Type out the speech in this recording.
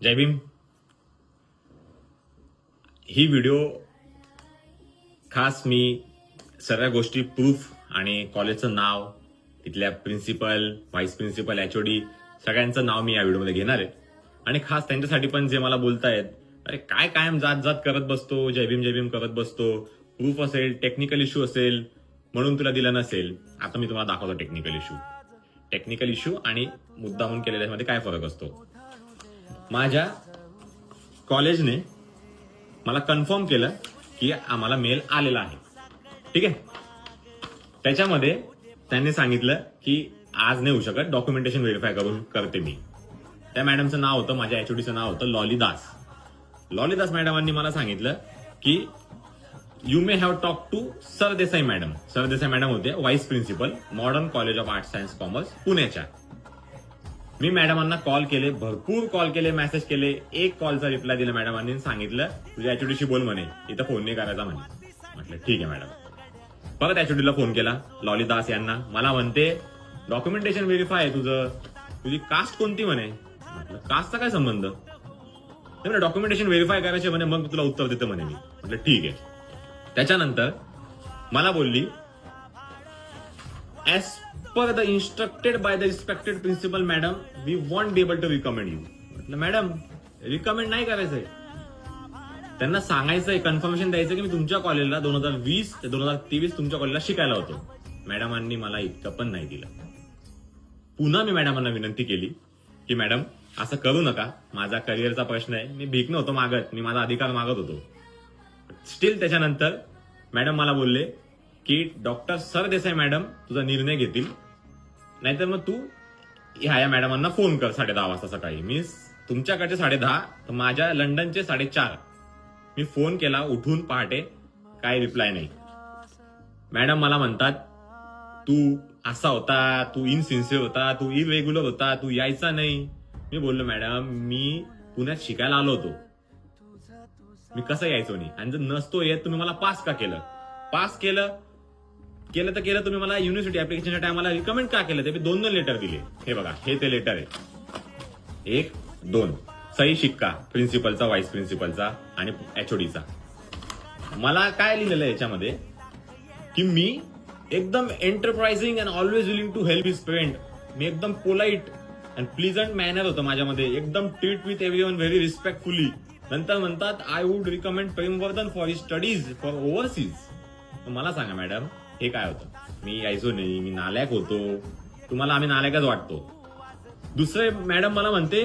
जय भीम. ही video खास मी सर्व गोष्टी प्रूफ आणि कॉलेजचं नाव, तिथल्या प्रिन्सिपल, व्हाईस प्रिन्सिपल, एचओडी सगळ्यांचं नाव मी या व्हिडिओमध्ये घेणार आहे. आणि खास त्यांच्यासाठी पण जे मला बोलतायत, अरे काय कायम जात जात करत बसतो, जय भीम करत बसतो, प्रूफ असेल, टेक्निकल इश्यू असेल म्हणून तुला दिलं नसेल. आता मी तुम्हाला दाखवतो टेक्निकल इश्यू आणि मुद्दामून केलेल्यामध्ये काय फरक असतो. माझ्या कॉलेजने मला कन्फर्म केलं की आम्हाला मेल आलेला आहे. ठीक आहे. त्याच्यामध्ये त्यांनी सांगितलं की आज नाही होऊ शकत, डॉक्युमेंटेशन व्हेरीफाय करते मी. त्या मॅडमचं नाव होतं, माझ्या एचओडीचं नाव होतं लॉली दास मॅडमांनी मला सांगितलं की you may have talk to Sardesai madam. Sardesai madam होते vice principal, modern college of arts science commerce पुण्याच्या. मी मॅडमांना कॉल केले, भरपूर कॉल केले, मेसेज केले. एक कॉलचा रिप्लाय दिला मॅडमांनी, सांगितलं तुझ्या एचओडीशी बोल म्हणे, इथं फोन नाही करायचा म्हणे. म्हटलं ठीक आहे मॅडम. परत एचओडीला फोन केला, लॉली दास यांना. मला म्हणते डॉक्युमेंटेशन व्हेरीफाय आहे तुझं, तुझी कास्ट कोणती म्हणे. म्हटलं कास्टचा काय संबंध. डॉक्युमेंटेशन व्हेरीफाय करायचे म्हणे, मग तुला उत्तर देतं म्हणे मी. म्हटलं ठीक आहे. त्याच्यानंतर मला बोलली as per the instructed by the respected principal madam we won't be able to recommend you. म्हटलं मॅडम रिकमेंड नाही करायचंय, त्यांना सांगायचंय, कन्फर्मेशन द्यायचं की मी तुमच्या कॉलेजला 2020 ते 2023 तुमच्या कॉलेजला शिकायला होतो. मॅडमांनी मला इतकं पण नाही दिलं. पुन्हा मी मॅडमांना विनंती केली की मॅडम असं करू नका, माझा करिअरचा प्रश्न आहे, मी भीक नव्हतो मागत, मी माझा अधिकार मागत होतो. स्टील त्याच्यानंतर मॅडम मला बोलले की डॉक्टर सरदेसाई मॅडम तुझा निर्णय घेतील, नाहीतर मग तू ह्या मॅडमांना फोन कर 10:30 वाजता सकाळी. मी तुमच्याकडचे 10:30 तर माझ्या लंडनचे 4:30 मी फोन केला उठून पहाटे, काय रिप्लाय नाही. मॅडम मला म्हणतात तू असा होता, तू इनसिन्सिअर होता, तू इरेग्युलर होता, तू यायचा नाही. मी बोललो मॅडम मी पुण्यात शिकायला आलो होतो, मी कसं यायचो नाही, आणि जर नसतो येत तुम्ही मला पास का केलं. पास केलं तर केलं तुम्ही मला युनिव्हर्सिटी ऍप्लिकेशनच्या टायमाला रिकमेंड का केलं. ते 2 लेटर दिले. हे बघा, हे ते लेटर आहे, 1, 2 सही शिक्का प्रिन्सिपलचा, व्हाईस प्रिन्सिपलचा आणि एचओडीचा. मला काय लिहिलेलं आहे याच्यामध्ये की मी एकदम enterprising and always willing to help his friend. मी एकदम पोलाइट अँड प्लीजंट मॅनर होतं माझ्यामध्ये, एकदम treat with everyone very respectfully. नंतर म्हणतात I would recommend Premvardhan for his studies for overseas. मला सांगा मॅडम हे काय होतं. मी यायचो नाही, मी नालायक होतो, तुम्हाला आम्ही नालायकच वाटतो. दुसरे मॅडम मला म्हणते